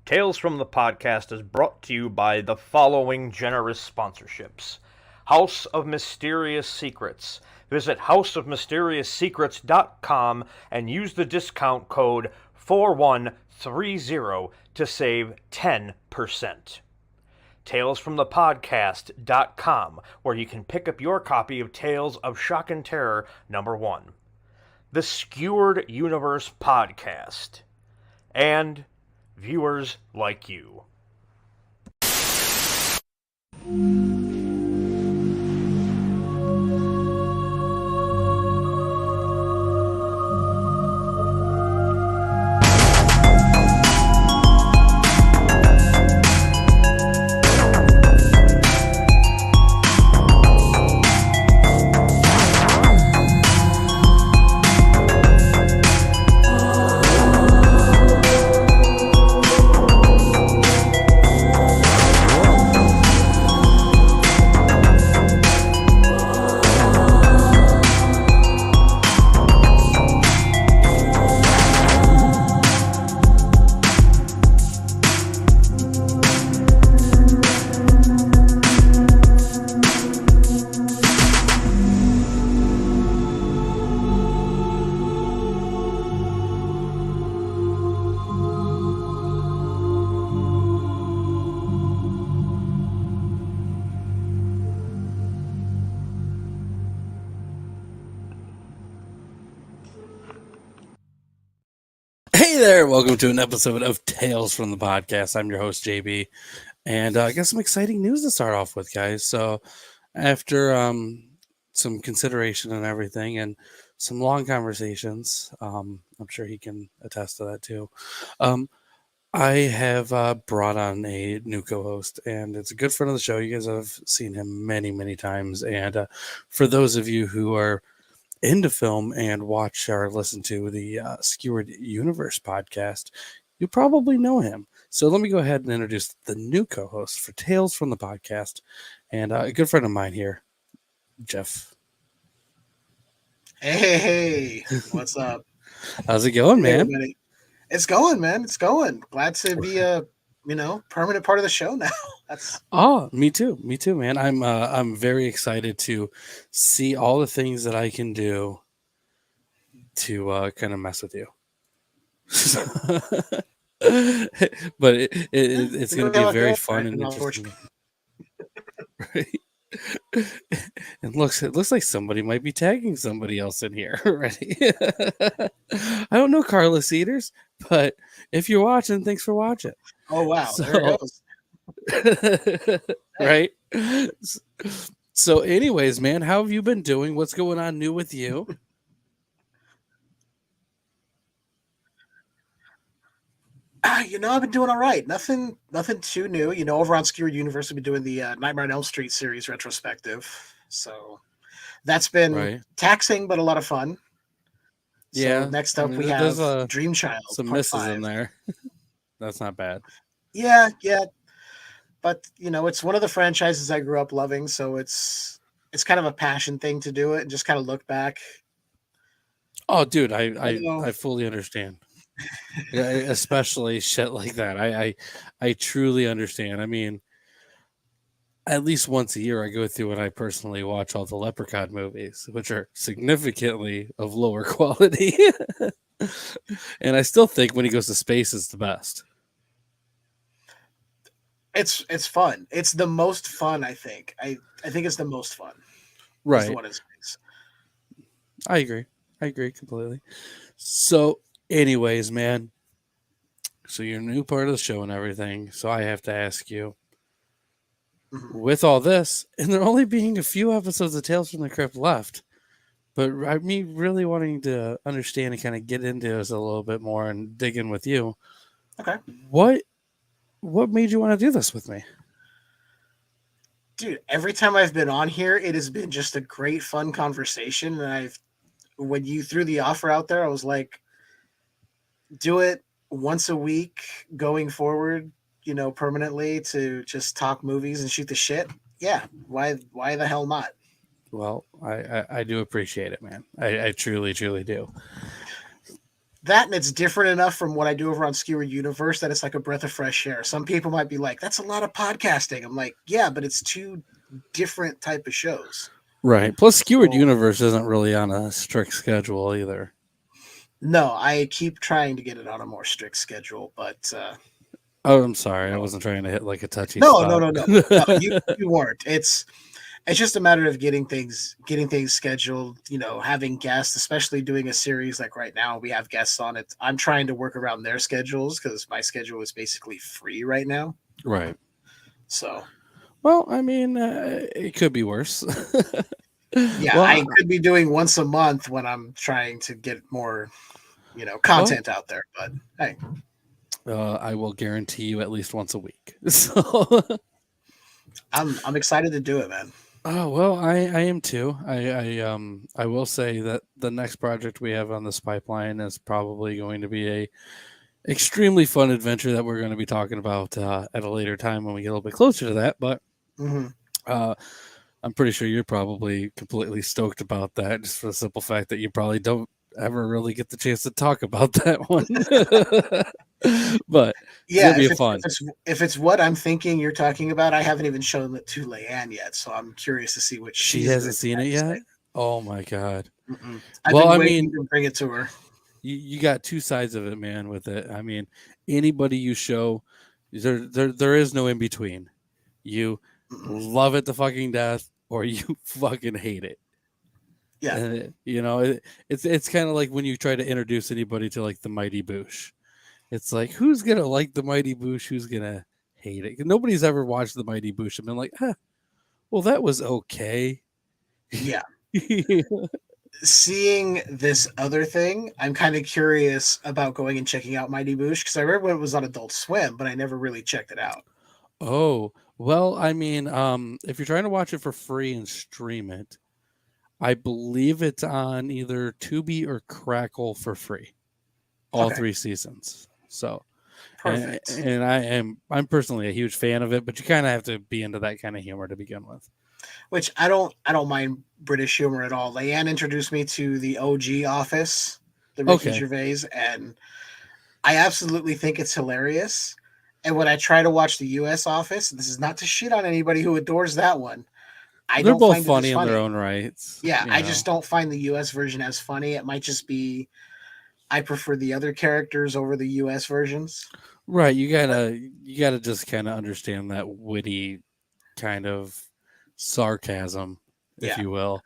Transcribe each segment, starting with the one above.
Tales from the Podcast is brought to you by the following generous sponsorships. House of Mysterious Secrets. Visit houseofmysteriousSecrets.com and use the discount code 4130 to save 10%. TalesFromThePodcast.com, where you can pick up your copy of Tales of Shock and Terror #1. The Skewered Universe Podcast. And viewers like you. Hey there, welcome to an episode of Tales from the Podcast. I'm your host, JB, and I got some exciting news to start off with, guys. So after some consideration and everything and some long conversations, I'm sure he can attest to that too, I have brought on a new co-host, and it's a good friend of the show. You guys have seen him many, many times, and for those of you who are into film and watch or listen to the Skewered Universe podcast, you probably know him. So let me go ahead and introduce the new co-host for Tales from the Podcast, and a good friend of mine here, Jeff. Hey, what's up? How's it going, man? Everybody. It's going, man. It's going. Glad to be a permanent part of the show now. Me too, man. I'm very excited to see all the things that I can do to kind of mess with you. But it's going to be very fun and interesting. Right? It looks like somebody might be tagging somebody else in here already. I don't know Carlos Cedars, but if you're watching, thanks for watching. Oh wow, there it goes. Right? So anyways, man, how have you been doing? What's going on new with you? I've been doing all right. Nothing too new. Over on Skewered Universe, we've been doing the Nightmare on Elm Street series retrospective. So that's been taxing, but a lot of fun. Yeah. So next up, we have Dream Child. Some misses in there. That's not bad. Yeah. But it's one of the franchises I grew up loving, so it's kind of a passion thing to do it and just kind of look back. Oh, dude, I fully understand. Yeah, especially shit like that. I truly understand. I mean, at least once a year I go through and I personally watch all the Leprechaun movies, which are significantly of lower quality. And I still think when he goes to space is the best. It's fun. It's the most fun, I think. I think it's the most fun. Right. The one in space. I agree completely. So anyways, man, so you're a new part of the show and everything, so I have to ask you, with all this, and there only being a few episodes of Tales from the Crypt left, but me really wanting to understand and kind of get into this a little bit more and dig in with you. Okay. What made you want to do this with me? Dude, every time I've been on here, it has been just a great, fun conversation, and when you threw the offer out there, I was like, do it once a week going forward, permanently, to just talk movies and shoot the shit. Yeah. Why the hell not? Well, I do appreciate it, man. I truly, truly do. that, and it's different enough from what I do over on Skewered Universe that it's like a breath of fresh air. Some people might be like, "That's a lot of podcasting." I'm like, "Yeah, but it's two different type of shows." Right. Plus, Skewered So, Universe isn't really on a strict schedule either. no, I keep trying to get it on a more strict schedule, but Oh, I'm sorry. I no, wasn't trying to hit like a touchy no, no, spot. no, no, no. You weren't. It's just a matter of getting things scheduled. You know, having guests, especially doing a series like right now, we have guests on it. I'm trying to work around their schedules because my schedule is basically free right now. Right. So Well, I mean, it could be worse. yeah, Well, I could be doing once a month when I'm trying to get more, well, content out there. But hey, I will guarantee you at least once a week. So, I'm excited to do it, man. oh well, I am too. I will say that the next project we have on this pipeline is probably going to be a extremely fun adventure that we're going to be talking about at a later time when we get a little bit closer to that. But Hmm. uh, I'm pretty sure you're probably completely stoked about that, just for the simple fact that you probably don't ever really get the chance to talk about that one. But it's gonna Yeah, be fun. if it's what I'm thinking you're talking about, I haven't even shown it to Leanne yet, so I'm curious to see what She she's going hasn't to seen it have to say. yet. Oh my god. I've Well, been I waiting mean, to bring it to her. you got two sides of it, man. With it, I mean, anybody you show, there is no in between. You Mm-mm. love it to fucking death, or you fucking hate it. Yeah, And it's kind of like when you try to introduce anybody to like the Mighty Boosh. It's like, who's gonna like the Mighty Boosh? Who's gonna hate it? 'Cause nobody's ever watched the Mighty Boosh and been like, well, that was okay. yeah. Seeing this other thing, I'm kind of curious about going and checking out Mighty Boosh because I remember when it was on Adult Swim, but I never really checked it out. Oh, well, I mean, if you're trying to watch it for free and stream it, I believe it's on either Tubi or Crackle for free, all Okay, 3 seasons. So, perfect. and I'm personally a huge fan of it, but you kind of have to be into that kind of humor to begin with. Which I don't mind British humor at all. Leanne introduced me to the OG Office, the Ricky Okay, Gervais, and I absolutely think it's hilarious. And when I try to watch the US Office, this is not to shit on anybody who adores that one. I they're don't both find it as funny in their funny. own rights, Yeah, you I know. just don't find the US version as funny. It might just be I prefer the other characters over the US versions. Right, But you gotta just kind of understand that witty kind of sarcasm, if yeah, you will.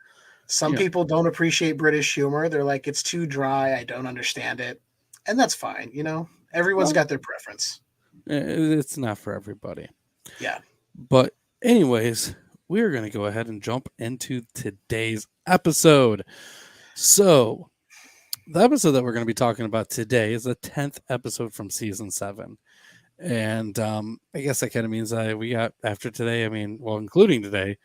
some You know, people don't appreciate British humor. They're like, it's too dry. I don't understand it. And that's fine. Everyone's well, got their preference. it's not for everybody. Yeah. But anyways, we're gonna go ahead and jump into today's episode. So the episode that we're going to be talking about today is the 10th episode from season 7. And I guess that kind of means we got after today, I mean, well, including today,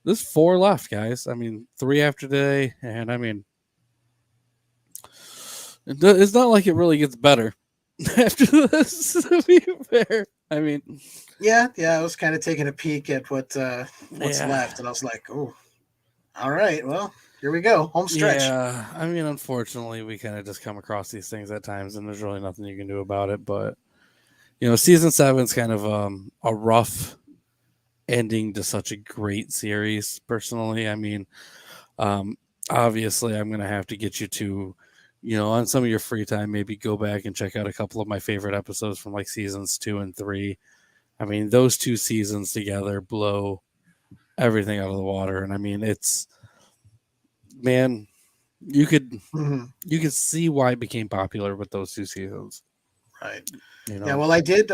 there's 4 left, guys. I mean, 3 after today. And I mean, it's not like it really gets better after this, to be fair. I mean, Yeah. Yeah. I was kind of taking a peek at what's yeah. left. And I was like, oh, all right. Well, here we go. Home stretch. Yeah. I mean, unfortunately, we kind of just come across these things at times, and there's really nothing you can do about it. But, season 7 is kind of a rough ending to such a great series, personally. I mean, um, obviously, I'm going to have to get you to, on some of your free time, maybe go back and check out a couple of my favorite episodes from like seasons 2 and 3. I mean, those 2 seasons together blow everything out of the water. And I mean, man, you could Mhm. you could see why it became popular with those 2 seasons. Right. You Yeah. know, Well, I did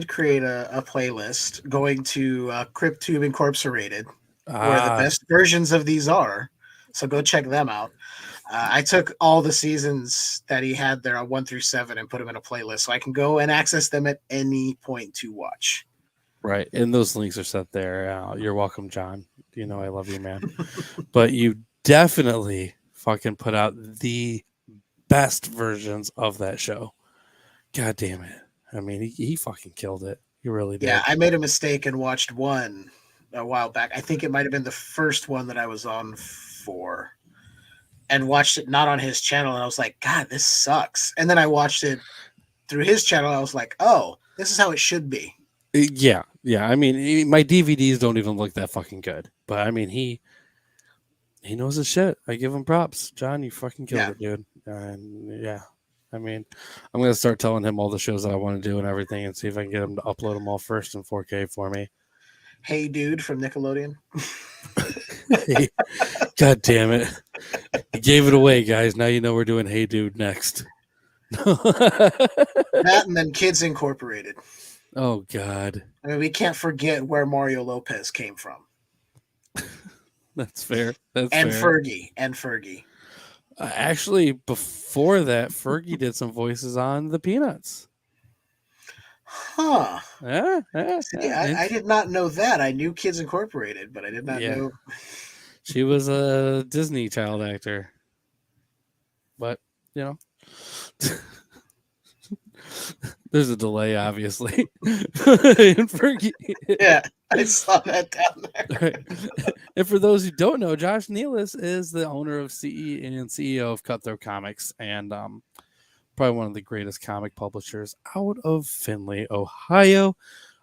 create a playlist going to Crypt Incorporated, where the ah, best versions of these are. So go check them out. I took all the seasons that he had there on 1 through 7 and put them in a playlist, so I can go and access them at any point to watch. right. And those links are set there. You're welcome, John. You know I love you, man. But you definitely fucking put out the best versions of that show. God damn it. I mean, he fucking killed it. He really Yeah, did. I made a mistake and watched one a while back. I think it might have been the first one that I was on for. and watched it not on his channel, and I was like, God, this sucks. And then I watched it through his channel. I was like, oh, this is how it should be. Yeah. I mean, my DVDs don't even look that fucking good, but I mean, he knows his shit. I give him props. John, you fucking killed it, dude. And yeah, I mean, I'm gonna start telling him all the shows that I want to do and everything, and see if I can get him to upload them all first in 4K for me. Hey Dude from Nickelodeon. God damn it. You gave it away, guys. Now you know we're doing Hey Dude next. That and then Kids Incorporated. Oh, God. I mean, we can't forget where Mario Lopez came from. That's fair. That's and fair. Fergie. Actually, before that, Fergie did some voices on the Peanuts. Huh. Yeah. See, I did not know that. I knew Kids Incorporated, but I did not know. She was a Disney child actor. But, you know, there's a delay, obviously. And Fergie. Yeah, I saw that down there. Right. And for those who don't know, Josh Nealis is the owner of CE and CEO of Cutthroat Comics, and probably one of the greatest comic publishers out of Findlay, Ohio.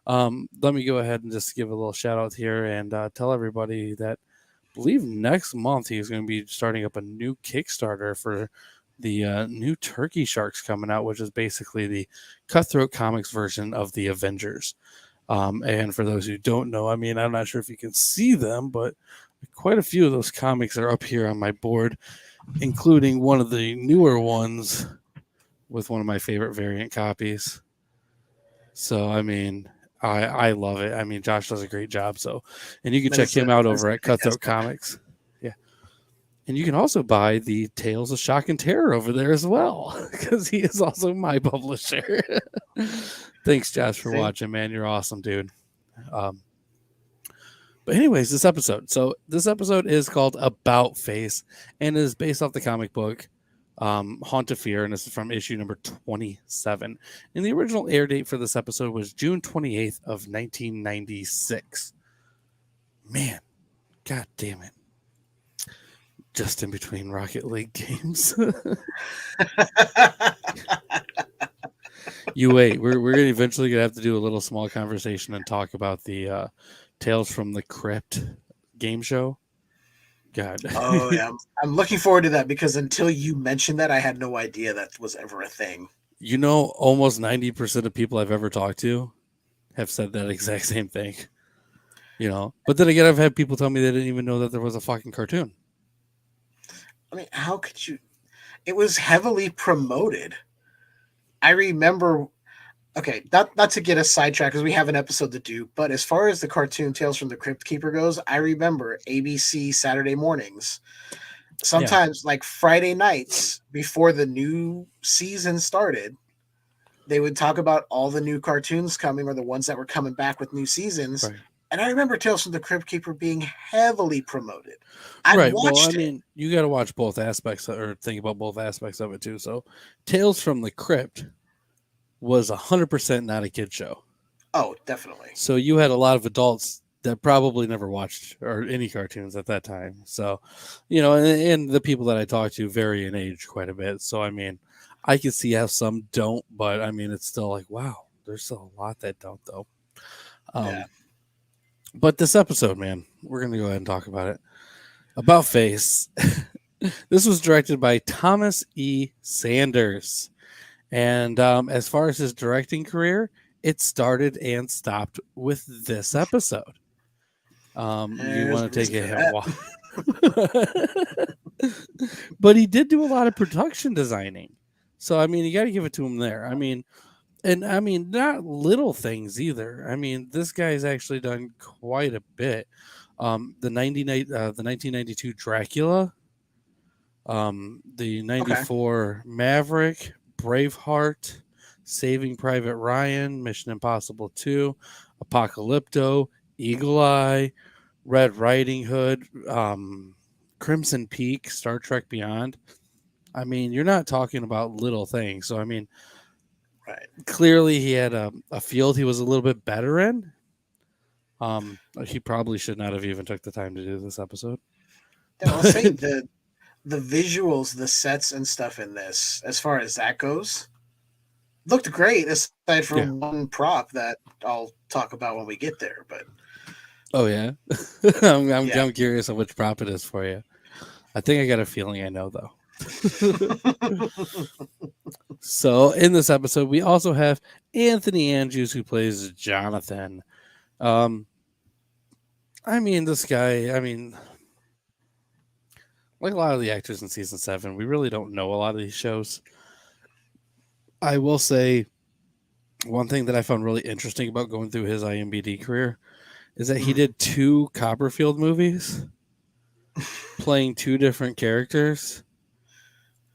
Let me go ahead and just give a little shout out here and tell everybody that I believe next month he's going to be starting up a new Kickstarter for the new Turkey Sharks coming out, which is basically the Cutthroat Comics version of the Avengers. And for those who don't know, I mean, I'm not sure if you can see them, but quite a few of those comics are up here on my board, including one of the newer ones with one of my favorite variant copies. So, I mean, I love it. I mean, Josh does a great job. So, and you can check him out over at Cutthroat Comics. Yeah. And you can also buy the Tales of Shock and Terror over there as well, because he is also my publisher. Thanks, Josh, for watching, man. You're awesome, dude. But anyways, this episode. So this episode is called About Face and is based off the comic book Haunt of Fear, and this is from issue number 27. And the original air date for this episode was June 28th of 1996. Man, god damn it. Just in between Rocket League games. You wait. We're eventually going to have to do a little small conversation and talk about the Tales from the Crypt game show. God. Oh, yeah. I'm looking forward to that because until you mentioned that, I had no idea that was ever a thing. You know, almost 90% of people I've ever talked to have said that exact same thing. You know, but then again, I've had people tell me they didn't even know that there was a fucking cartoon. I mean, how could you? It was heavily promoted. I remember. Okay, not to get us sidetracked because we have an episode to do, but as far as the cartoon Tales from the Crypt Keeper goes, I remember ABC Saturday mornings. Sometimes, like Friday nights before the new season started, they would talk about all the new cartoons coming or the ones that were coming back with new seasons. Right. And I remember Tales from the Crypt Keeper being heavily promoted. Right. Well, I mean, you got to watch both aspects or think about both aspects of it too. So, Tales from the Crypt was 100% not a kid show. Oh, definitely. So you had a lot of adults that probably never watched or any cartoons at that time. So, you know, and the people that I talk to vary in age quite a bit. So, I mean, I can see how some don't, but I mean, it's still like, wow, there's still a lot that don't though. But this episode, man, we're going to go ahead and talk about it. About Face. This was directed by Thomas E. Sanders. And as far as his directing career, it started and stopped with this episode. You want to take a hit? But he did do a lot of production designing. So, I mean, you got to give it to him there. I mean, not little things either. I mean, this guy's actually done quite a bit. The 1992 Dracula, the 94 Maverick, Braveheart, Saving Private Ryan, Mission Impossible 2, Apocalypto, Eagle Eye, Red Riding Hood, Crimson Peak, Star Trek Beyond. I mean, you're not talking about little things. So, I mean, clearly he had a field he was a little bit better in. He probably should not have even took the time to do this episode. I'll say the the visuals, the sets and stuff in this, as far as that goes, looked great. Aside from one prop that I'll talk about when we get there, but Oh yeah, yeah. I'm curious on which prop it is for you. I think I got a feeling I know though. So in this episode, we also have Anthony Andrews who plays Jonathan. I mean, this guy. I mean, like a lot of the actors in season 7, we really don't know a lot of these shows. I will say one thing that I found really interesting about going through his IMDb career is that he did 2 Copperfield movies playing 2 different characters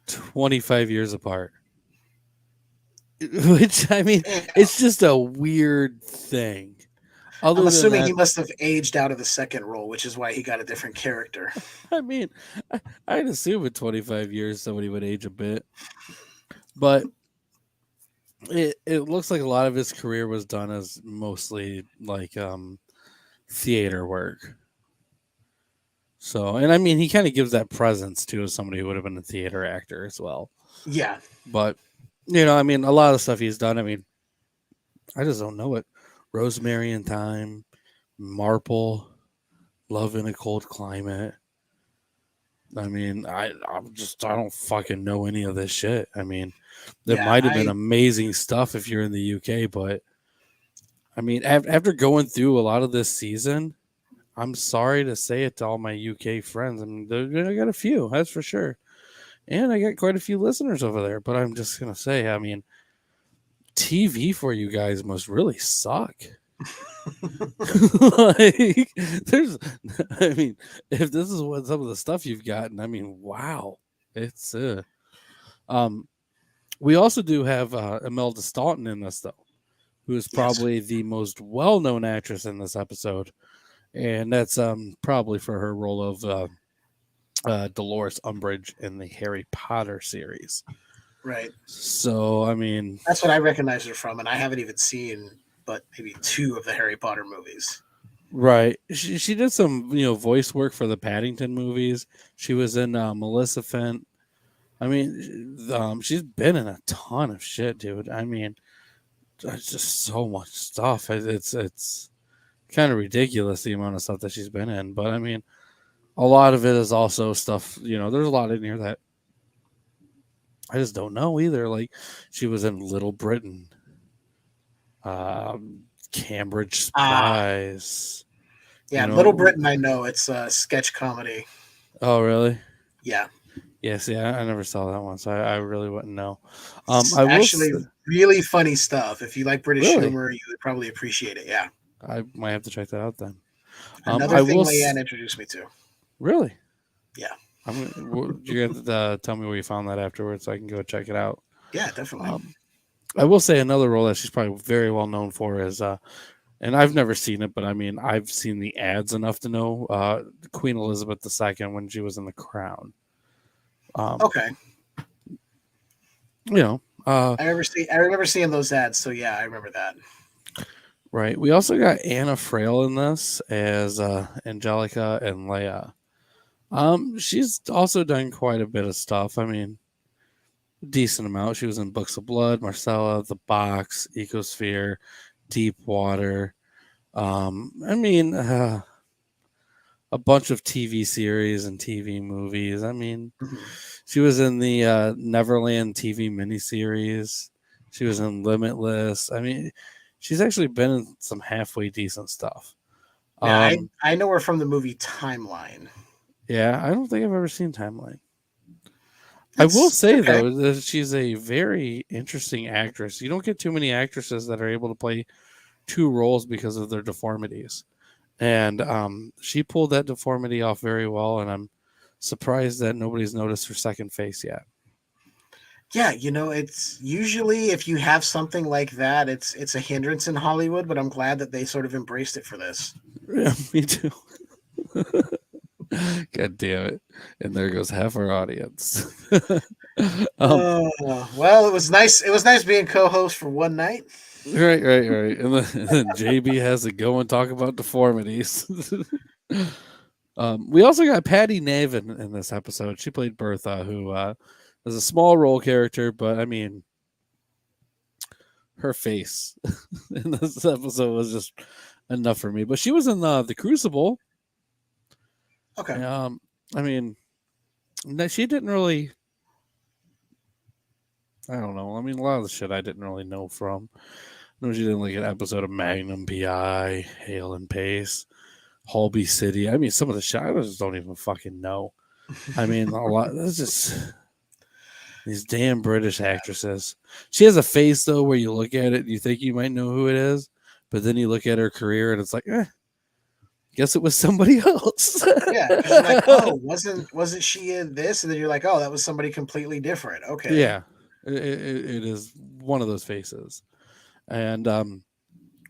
25 years apart. Which, I mean, it's just a weird thing. I'm assuming he must have aged out of the second role, which is why he got a different character. I mean, I'd assume in 25 years somebody would age a bit. But it looks like a lot of his career was done as mostly like theater work. So, and I mean, he kind of gives that presence too as somebody who would have been a theater actor as well. Yeah. But, you know, I mean, a lot of the stuff he's done, I mean, I just don't know it. Rosemary and Thyme, Marple, Love in a Cold Climate. I mean, I don't fucking know any of this shit. I mean, there might have been amazing stuff if you're in the UK, but I mean, after going through a lot of this season, I'm sorry to say it to all my UK friends. I mean, I got a few, that's for sure. And I got quite a few listeners over there, but I'm just going to say, I mean, TV for you guys must really suck. Like, I mean, if this is what some of the stuff you've gotten, I mean, wow, it's we also do have Imelda Staunton in this though, who is probably the most well-known actress in this episode, and that's probably for her role of Dolores Umbridge in the Harry Potter series. Right. So, I mean, that's what I recognize her from, and I haven't even seen but maybe 2 of the Harry Potter movies. Right. She did some, you know, voice work for the Paddington movies. She was in Maleficent. I mean, she's been in a ton of shit, dude. I mean, there's just so much stuff. It's kind of ridiculous the amount of stuff that she's been in. But I mean, a lot of it is also stuff, you know, there's a lot in here that I just don't know either. Like, she was in Little Britain. Cambridge Spies. Yeah, you know, Little Britain, I know. It's a sketch comedy. Oh, really? Yeah. Yes, yeah, I never saw that one, so I really wouldn't know. Really funny stuff. If you like British humor, you would probably appreciate it. Yeah. I might have to check that out then. Another thing Leanne introduced me to. Really? Yeah. You got to tell me where you found that afterwards so I can go check it out. Yeah, definitely. I will say another role that she's probably very well known for is, and I've never seen it, but I mean, I've seen the ads enough to know Queen Elizabeth II when she was in The Crown. Okay. You know, I remember seeing those ads, so yeah, I remember that. Right. We also got Anna Friel in this as Angelica and Leia. She's also done quite a bit of stuff. I mean, decent amount. She was in Books of Blood, Marcella, The Box, Ecosphere, Deep Water. I mean, a bunch of TV series and TV movies. I mean, she was in the Neverland TV miniseries. She was in Limitless. I mean, she's actually been in some halfway decent stuff. Yeah, I know her from the movie Timeline. Yeah, I don't think I've ever seen Timeline. I will say, though, that she's a very interesting actress. You don't get too many actresses that are able to play 2 roles because of their deformities. And she pulled that deformity off very well, and I'm surprised that nobody's noticed her second face yet. Yeah, you know, it's usually if you have something like that, it's a hindrance in Hollywood, but I'm glad that they sort of embraced it for this. Yeah, me too. God damn it. And there goes half our audience. Well, it was nice. It was nice being co-host for one night. Right. And then JB has to go and talk about deformities. We also got Patty Navin in this episode. She played Bertha, who was a small role character, but I mean, her face in this episode was just enough for me. But she was in the Crucible. Okay. I mean, she didn't really. I don't know. I mean, a lot of the shit I didn't really know from. No, she didn't like an episode of Magnum PI, Hale and Pace, Holby City. I mean, some of the shit I just don't even fucking know. I mean, a lot. That's just these damn British actresses. She has a face though, where you look at it, and you think you might know who it is, but then you look at her career, and it's like, guess it was somebody else. Yeah, because you're like, oh, wasn't she in this? And then you're like, oh, that was somebody completely different. Okay. Yeah, it is one of those faces. And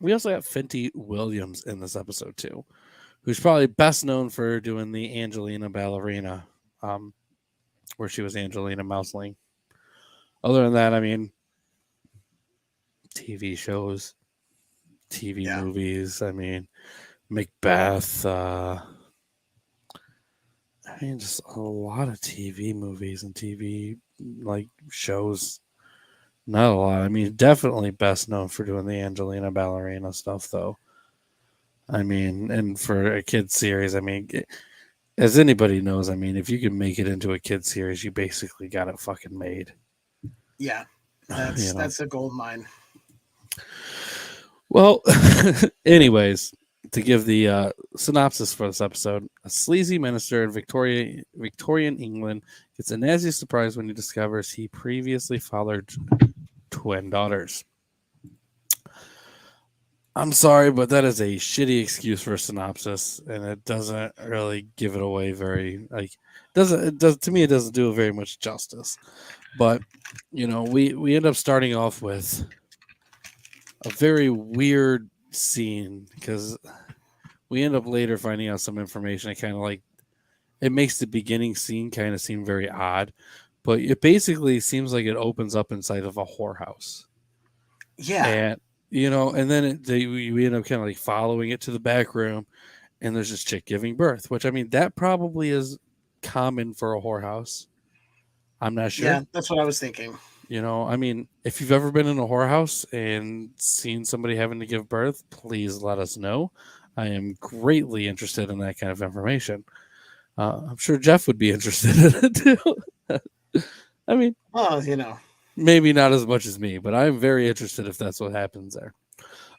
we also got Fenty Williams in this episode too, who's probably best known for doing the Angelina Ballerina, where she was Angelina Mouseling. Other than that, I mean, TV shows, TV movies. I mean, Macbeth. I mean, just a lot of TV movies and TV like shows. Not a lot. I mean, definitely best known for doing the Angelina Ballerina stuff, though. I mean, and for a kid series, I mean, as anybody knows, I mean, if you can make it into a kid series, you basically got it fucking made. Yeah, that's a gold mine. Well, anyways, to give the synopsis for this episode, a sleazy minister in Victorian England gets a nasty surprise when he discovers he previously fathered twin daughters. I'm sorry, but that is a shitty excuse for a synopsis, and it doesn't really give it away very to me it doesn't do it very much justice. But we end up starting off with a very weird scene because we end up later finding out some information. It makes the beginning scene kind of seem very odd, but it basically seems like it opens up inside of a whorehouse. Yeah. And then we end up kind of like following it to the back room, and there's this chick giving birth, which I mean, that probably is common for a whorehouse. I'm not sure. Yeah, that's what I was thinking. I mean, if you've ever been in a whorehouse and seen somebody having to give birth, please let us know. I am greatly interested in that kind of information. I'm sure Jeff would be interested in it too. I mean, maybe not as much as me, but I'm very interested if that's what happens there.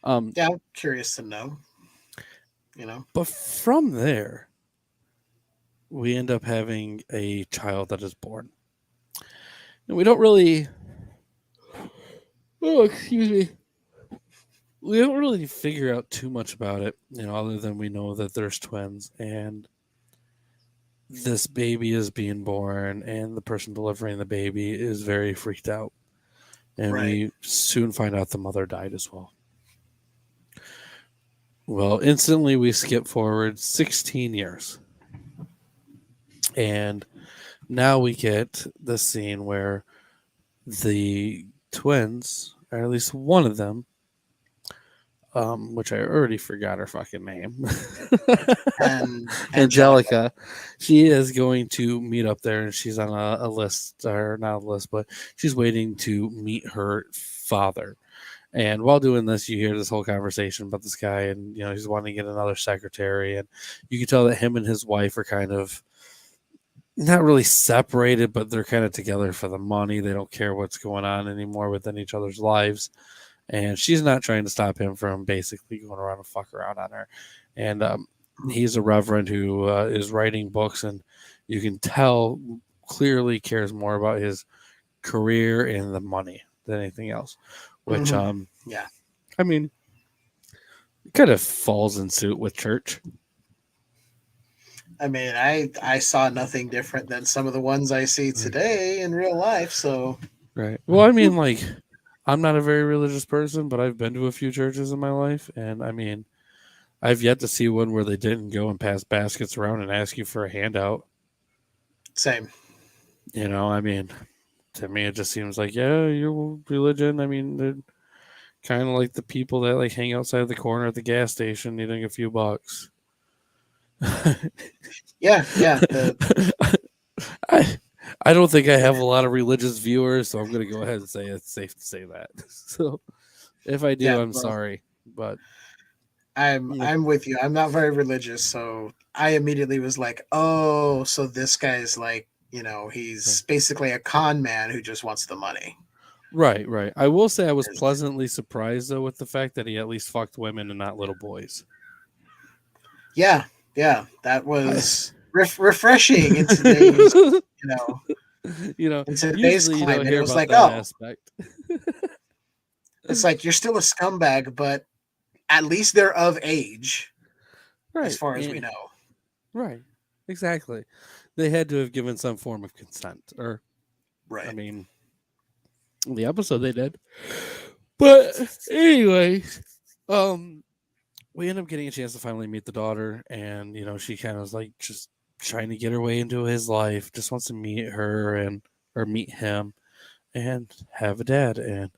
Yeah, I'm curious to know. But from there, we end up having a child that is born. And we don't really... Oh, excuse me. We don't really figure out too much about it, other than we know that there's twins and this baby is being born and the person delivering the baby is very freaked out. And we soon find out the mother died as well. Well, instantly we skip forward 16 years. And now we get the scene where the twins, or at least one of them, which I already forgot her fucking name, Angelica. She is going to meet up there, and she's on a list, or not a list, but she's waiting to meet her father. And while doing this, you hear this whole conversation about this guy, and he's wanting to get another secretary, and you can tell that him and his wife are kind of not really separated, but they're kind of together for the money. They don't care what's going on anymore within each other's lives. And she's not trying to stop him from basically going around and fuck around on her. And he's a reverend who is writing books, and you can tell clearly cares more about his career and the money than anything else. Which, I mean, it kind of falls in suit with church. I mean, I saw nothing different than some of the ones I see today in real life. So, right. Well, I mean, like, I'm not a very religious person, but I've been to a few churches in my life, and I mean, I've yet to see one where they didn't go and pass baskets around and ask you for a handout. Same. I mean, to me, it just seems like, yeah, your religion. I mean, they're kind of like the people that like hang outside the corner at the gas station needing a few bucks. Yeah, yeah. I I don't think I have a lot of religious viewers, so I'm going to go ahead and say it's safe to say that. So if I do, Yeah, I'm well, sorry, but yeah, I'm with you. I'm not very religious, so I immediately was like, oh, so this guy's like, right, he's basically a con man who just wants the money. right, right. I will say I was pleasantly surprised though with the fact that he at least fucked women and not little boys. Yeah, yeah, that I, was refreshing in today's, you know, you know, in today's usually you don't climate. It hear was about like, that oh, aspect. it's like you're still a scumbag, but at least they're of age, as Right, far as we know. right, exactly. They had to have given some form of consent, or I Right. mean, the episode they did. But anyway, um, we end up getting a chance to finally meet the daughter, and she kind of was like just trying to get her way into his life, just wants to meet her and or meet him and have a dad. And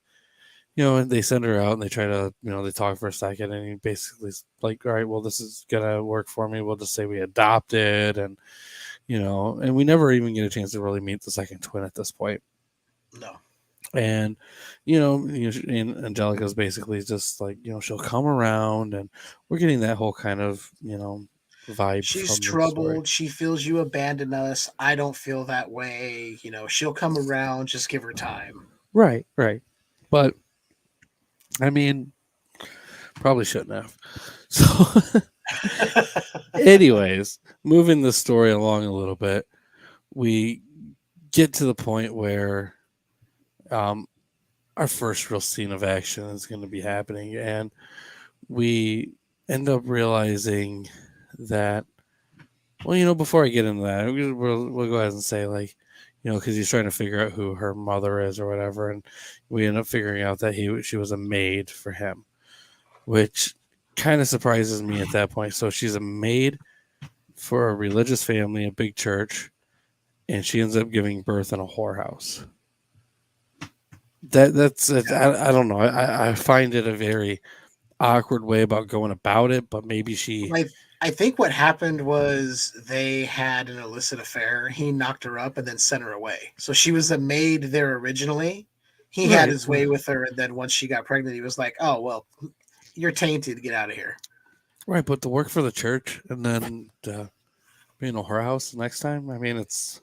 and they send her out and they try to they talk for a second, and he basically is like, all right, well, this is gonna work for me, we'll just say we adopted. And and we never even get a chance to really meet the second twin at this point. No. And and Angelica's basically just like she'll come around, and we're getting that whole kind of vibe She's from the story. troubled. She feels you abandoned us. I don't feel that way. She'll come around. Just give her time. Right, right. But I mean, probably shouldn't have. So anyways, moving the story along a little bit, we get to the point where um our first real scene of action is going to be happening, and we end up realizing that, well, before I get into that, we'll go ahead and say, like, because he's trying to figure out who her mother is or whatever, and we end up figuring out that she was a maid for him, which kind of surprises me at that point. So she's a maid for a religious family, a big church, and she ends up giving birth in a whorehouse. That's I don't know. I find it a very awkward way about going about it, but maybe she. I think what happened was they had an illicit affair. He knocked her up and then sent her away. So she was a maid there originally. He had Right, his way with her, and then once she got pregnant, he was like, "Oh well, you're tainted. Get out of here." right, but to work for the church and then be in a whorehouse the next time, I mean, it's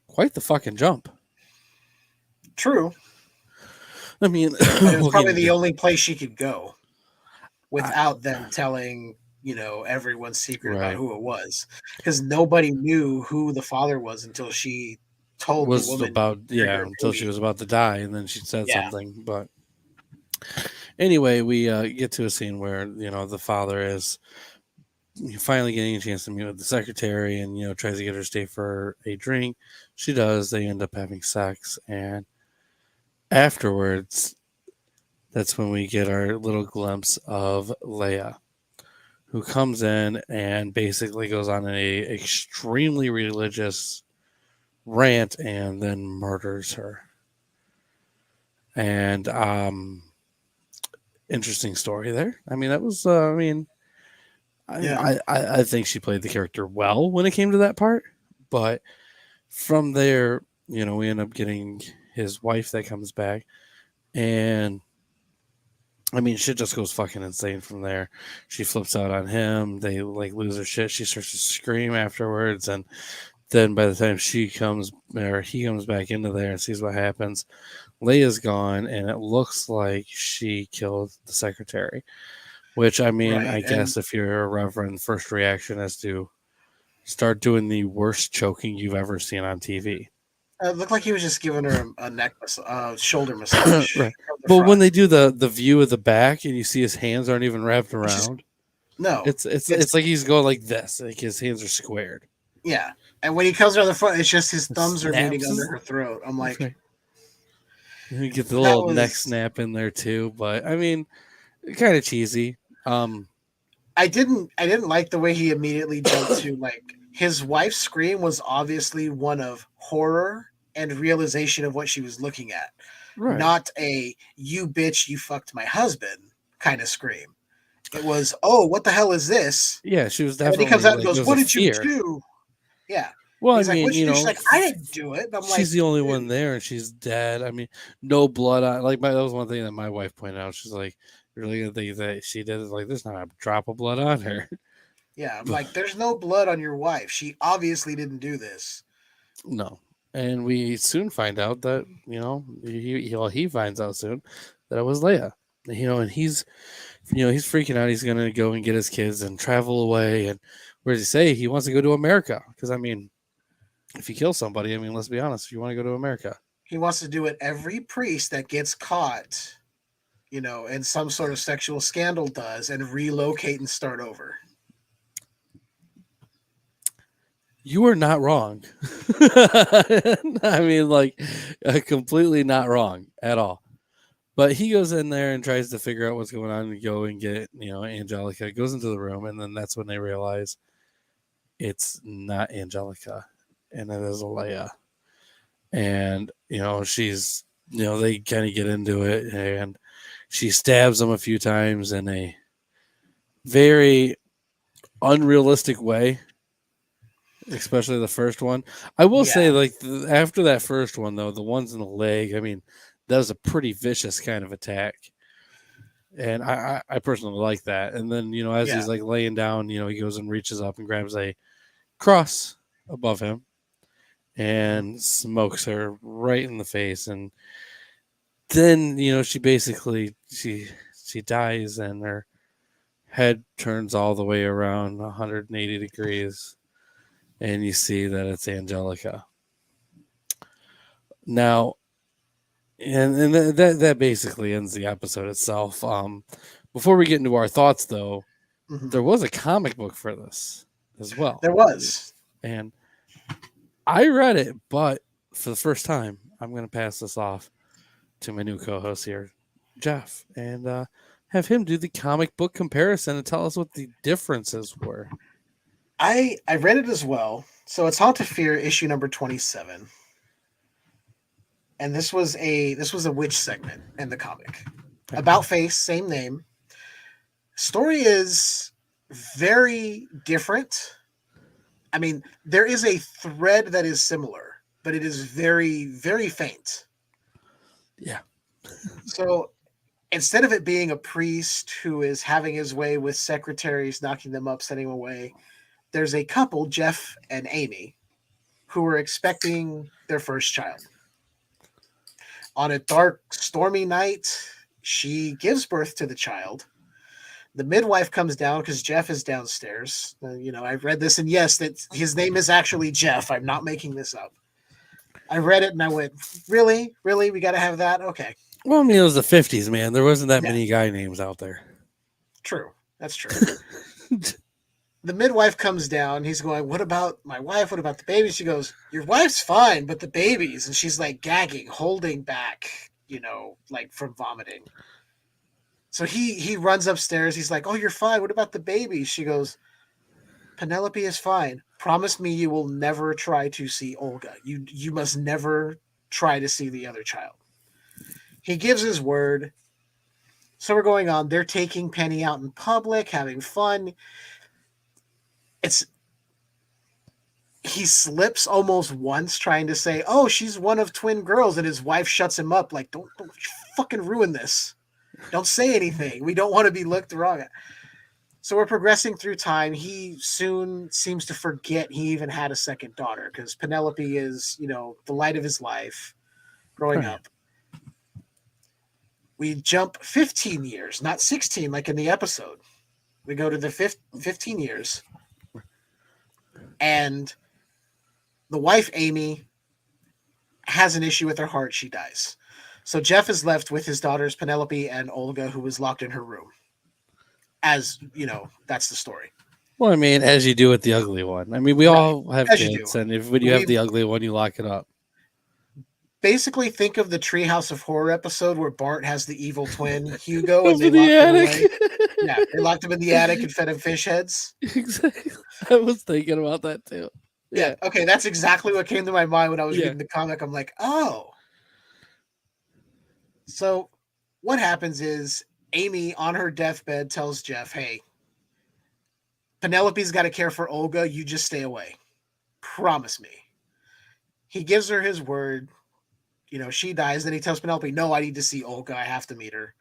quite the fucking jump. True, I mean, but it was we'll get probably the into. only place she could go I, without them telling everyone's secret about right, who it was, because nobody knew who the father was until she told the was woman about, during yeah, her until she baby. was about to die, and then she said Yeah, something. But anyway, we get to a scene where the father is finally getting a chance to meet with the secretary, and tries to get her to stay for a drink. She does. They end up having sex, and afterwards, that's when we get our little glimpse of Leia, who comes in and basically goes on a extremely religious rant and then murders her. And interesting story there. I mean, that was I mean, yeah, I think she played the character well when it came to that part. But from there, we end up getting his wife that comes back, and I mean, shit just goes fucking insane from there. She flips out on him. They like lose her shit. She starts to scream afterwards, and then by the time she comes or he comes back into there and sees what happens, Leia's gone, and it looks like she killed the secretary. Which, I mean, right. I And guess if you're a reverend, first reaction is to start doing the worst choking you've ever seen on TV. it looked like he was just giving her a neck, shoulder massage Right. from the But when front. they do the view of the back and you see his hands aren't even wrapped It's just around, no. it's It's like he's going like this, like his hands are squared. yeah. And when he comes around the front, it's just his It thumbs are meeting snaps. under her throat. I'm like, Right. You get the that little neck was. snap in there too, but I mean, kind of cheesy. I didn't like the way he immediately jumped to, like, his wife's scream was obviously one of horror and realization of what she was looking at, Right. not a "you bitch, you fucked my husband" kind of scream. It was, oh, what the hell is this? Yeah, she was And then he comes definitely out and like, goes, there was what a did you fear. do? Yeah. Well, I He's like, mean, what'd you do? She's like, I didn't do it. And I'm like, she's the only one dude. there, and she's dead. I mean, no blood on. Like, that was one thing that my wife pointed out. She's like, "You're really gonna think that she did it? Like, there's not a drop of blood on her." Yeah, I'm like, there's no blood on your wife. She obviously didn't do this. No, and we soon find out that he finds out soon that it was Leia. And he's freaking out. He's gonna go and get his kids and travel away. And where does he say he wants to go to America? Because I mean, if you kill somebody, I mean, let's be honest, you want to go to America. He wants to do what every priest that gets caught, in some sort of sexual scandal does, and relocate and start over. You are not wrong. I mean, like, completely not wrong at all. But he goes in there and tries to figure out what's going on and go and get, Angelica. Goes into the room, and then that's when they realize it's not Angelica, and it is Leia. And, she's, they kind of get into it, and she stabs him a few times in a very unrealistic way. Especially the first one. I will say, like, after that first one, though, the ones in the leg, I mean, that was a pretty vicious kind of attack. And I personally like that. And then, as he's like laying down, he goes and reaches up and grabs a cross above him and smokes her right in the face. And then, she basically, she dies and her head turns all the way around 180 degrees. And you see that it's Angelica. Now, and that basically ends the episode itself. Before we get into our thoughts, though, there was a comic book for this as well. There was. And I read it, but for the first time, I'm going to pass this off to my new co-host here, Jeff, and have him do the comic book comparison and tell us what the differences were. I read it as well. So it's Haunt of Fear, issue number 27. And this was a witch segment in the comic. About Face, same name. Story is very different. I mean, there is a thread that is similar, but it is very, very faint. Yeah. So instead of it being a priest who is having his way with secretaries, knocking them up, sending them away, there's a couple, Jeff and Amy, who are expecting their first child. On a dark, stormy night, she gives birth to the child. The midwife comes down because Jeff is downstairs. I've read this, and yes, that his name is actually Jeff. I'm not making this up. I read it, and I went, really? Really? We got to have that? Okay. Well, I mean, it was the 50s, man. There wasn't that many guy names out there. True. That's true. The midwife comes down. He's going, what about my wife? What about the baby? She goes, your wife's fine, but the babies. And she's like gagging, holding back, like from vomiting. So he runs upstairs. He's like, oh, you're fine. What about the baby? She goes, Penelope is fine. Promise me you will never try to see Olga. You must never try to see the other child. He gives his word. So we're going on. They're taking Penny out in public, having fun. He slips almost once trying to say, oh, she's one of twin girls, and his wife shuts him up like, don't fucking ruin this. Don't say anything. We don't want to be looked wrong at. So we're progressing through time. He soon seems to forget he even had a second daughter because Penelope is, the light of his life growing up. We jump 15 years, not 16 like in the episode. We go to the 15 years. And the wife, Amy, has an issue with her heart. She dies. So Jeff is left with his daughters, Penelope and Olga, who was locked in her room. As, that's the story. Well, I mean, as you do with the ugly one. I mean, we all have kids, and when you have the ugly one, you lock it up. Basically, think of the Treehouse of Horror episode where Bart has the evil twin, Hugo, and they locked him away. Yeah, they locked him in the attic and fed him fish heads. Exactly. I was thinking about that too. Yeah. Okay, that's exactly what came to my mind when I was reading the comic. I'm like, oh. So what happens is Amy on her deathbed tells Jeff, hey, Penelope's got to care for Olga. You just stay away. Promise me. He gives her his word. She dies. Then he tells Penelope, no, I need to see Olga. I have to meet her.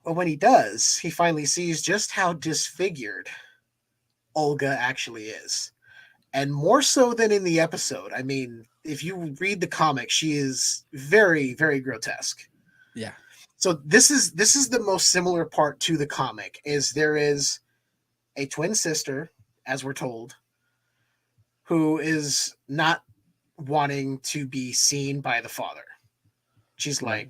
But when he does, he finally sees just how disfigured Olga actually is. And more so than in the episode. I mean, if you read the comic, she is very, very grotesque. Yeah. So this is the most similar part to the comic, is there is a twin sister, as we're told, who is not wanting to be seen by the father. She's like,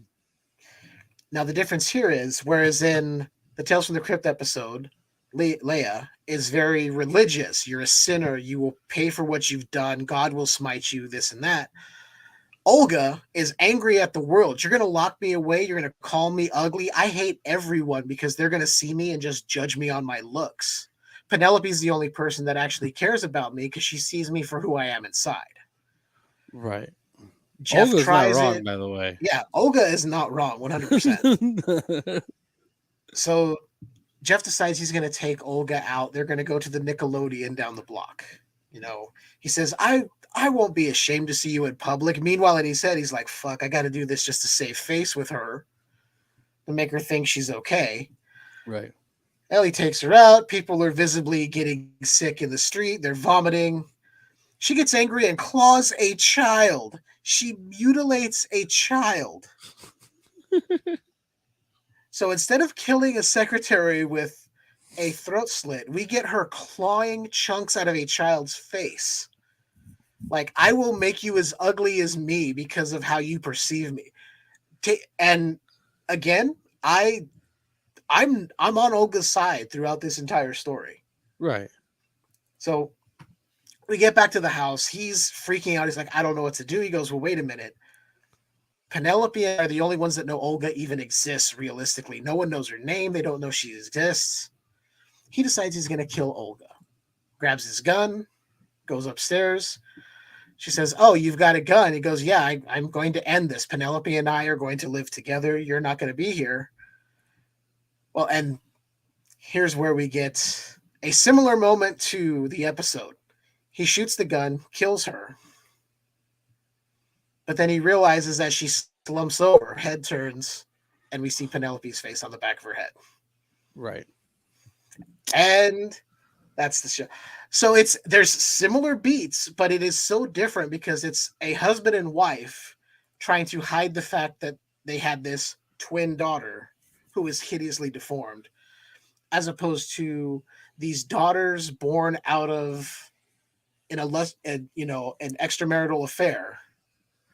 now the difference here is, whereas in the Tales from the Crypt episode, Leia is very religious. You're a sinner. You will pay for what you've done. God will smite you, this and that. Olga is angry at the world. You're going to lock me away. You're going to call me ugly. I hate everyone because they're going to see me and just judge me on my looks. Penelope's the only person that actually cares about me because she sees me for who I am inside. Right. Jeff Olga's tries not wrong, it. by the way. Yeah, Olga is not wrong, 100%. So Jeff decides he's going to take Olga out. They're going to go to the Nickelodeon down the block. He says, I won't be ashamed to see you in public. Meanwhile, and he's like, fuck, I got to do this just to save face with her, to make her think she's okay. Right. Ellie takes her out. People are visibly getting sick in the street. They're vomiting. She gets angry and claws a child. She mutilates a child. So instead of killing a secretary with a throat slit, we get her clawing chunks out of a child's face. Like, I will make you as ugly as me because of how you perceive me. And again, I'm on Olga's side throughout this entire story. Right. So we get back to the house. He's freaking out. He's like, I don't know what to do. He goes, well, wait a minute. Penelope are the only ones that know Olga even exists realistically. No one knows her name. They don't know she exists. He decides he's going to kill Olga. Grabs his gun, goes upstairs. She says, oh, you've got a gun. He goes, yeah, I'm going to end this. Penelope and I are going to live together. You're not going to be here. Well, and here's where we get a similar moment to the episode. He shoots the gun, kills her. But then he realizes that she slumps over, head turns, and we see Penelope's face on the back of her head. Right. And that's the show. So there's similar beats, but it is so different because it's a husband and wife trying to hide the fact that they had this twin daughter who is hideously deformed, as opposed to these daughters born out of an extramarital affair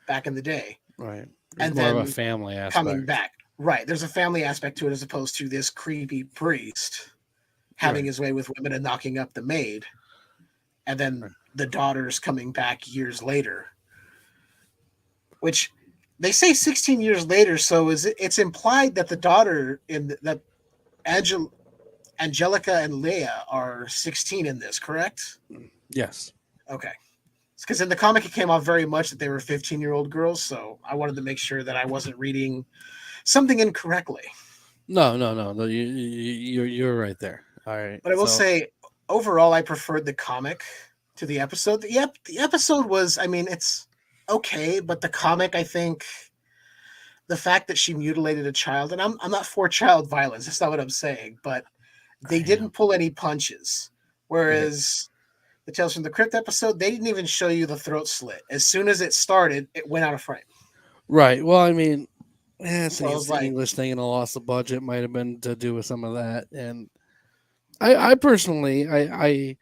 back in the day. Right. There's and more of a family aspect. Coming back. Right. There's a family aspect to it as opposed to this creepy priest having his way with women and knocking up the maid. And then the daughters coming back years later. Which they say 16 years later, so it's implied that the daughter that Angelica and Leia are 16 in this, correct? Yes. Okay. Because in the comic it came off very much that they were 15-year-old girls, so I wanted to make sure that I wasn't reading something incorrectly. No. You're right there. All right. But I will say, overall, I preferred the comic to the episode. The episode was, I mean, it's okay, but the comic, I think, the fact that she mutilated a child, and I'm not for child violence, that's not what I'm saying, but they didn't pull any punches. Whereas the Tales from the Crypt episode, they didn't even show you the throat slit. As soon as it started, it went out of frame. Right. Well, I mean, I think So it's the English thing and a loss of budget might have been to do with some of that. And I personally, I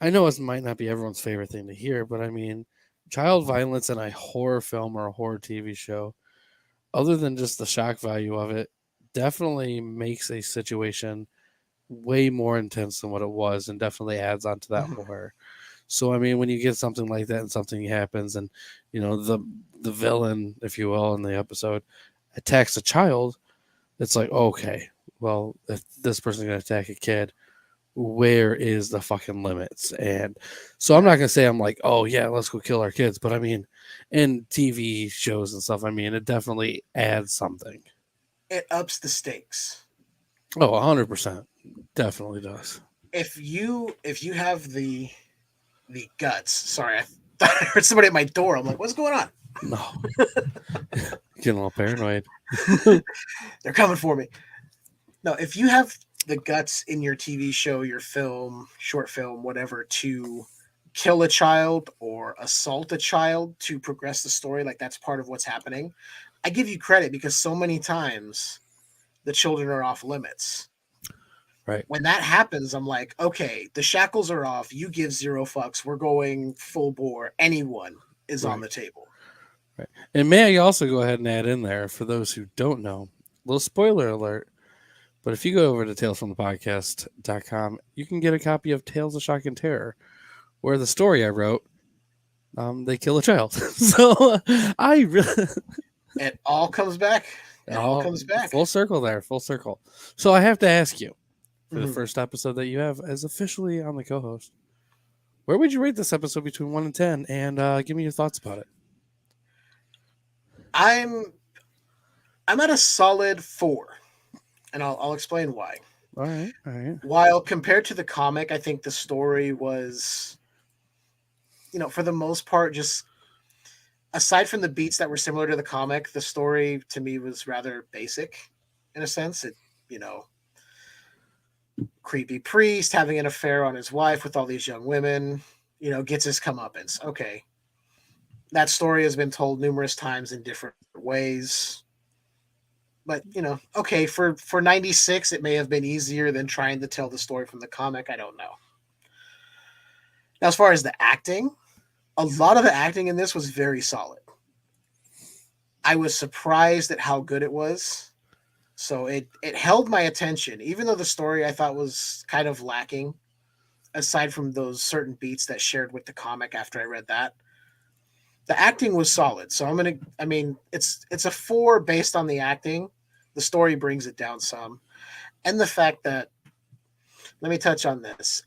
know it might not be everyone's favorite thing to hear, but I mean, child violence in a horror film or a horror TV show, other than just the shock value of it, definitely makes a situation way more intense than what it was, and definitely adds on to that horror. So, I mean, when you get something like that and something happens, and the villain, if you will, in the episode attacks a child, it's like, okay, well, if this person's gonna attack a kid, where is the fucking limits? And so I'm not gonna say I'm like, oh yeah, let's go kill our kids, but I mean, in TV shows and stuff, I mean, it definitely adds something. it ups the stakes. Oh, 100%. Definitely does. If you have the guts, sorry, I thought I heard somebody at my door. I'm like, what's going on? No. Getting a little paranoid. They're coming for me. No, if you have the guts in your TV show, your film, short film, whatever, to kill a child or assault a child to progress the story, like that's part of what's happening, I give you credit because so many times the children are off limits. Right. When that happens, I'm like, okay, the shackles are off. You give zero fucks. We're going full bore. Anyone is on the table. Right. And may I also go ahead and add in there, for those who don't know, a little spoiler alert, but if you go over to talesfromthepodcast.com, you can get a copy of Tales of Shock and Terror, where the story I wrote, they kill a child. So I really... It all comes back. It all comes back. Full circle there, full circle. So I have to ask you, for the first episode that you have as officially on the co-host, where would you rate this episode between 1 and 10? And give me your thoughts about it. I'm at a solid 4, and I'll explain why. All right. While compared to the comic, I think the story was, for the most part, just aside from the beats that were similar to the comic, the story to me was rather basic in a sense. It, creepy priest having an affair on his wife with all these young women, gets his comeuppance. Okay. That story has been told numerous times in different ways. But, okay, for 96, it may have been easier than trying to tell the story from the comic. I don't know. Now, as far as the acting, a lot of the acting in this was very solid. I was surprised at how good it was. So it held my attention, even though the story I thought was kind of lacking, aside from those certain beats that shared with the comic after I read that. The acting was solid. So it's a 4 based on the acting. The story brings it down some. And the fact that, let me touch on this.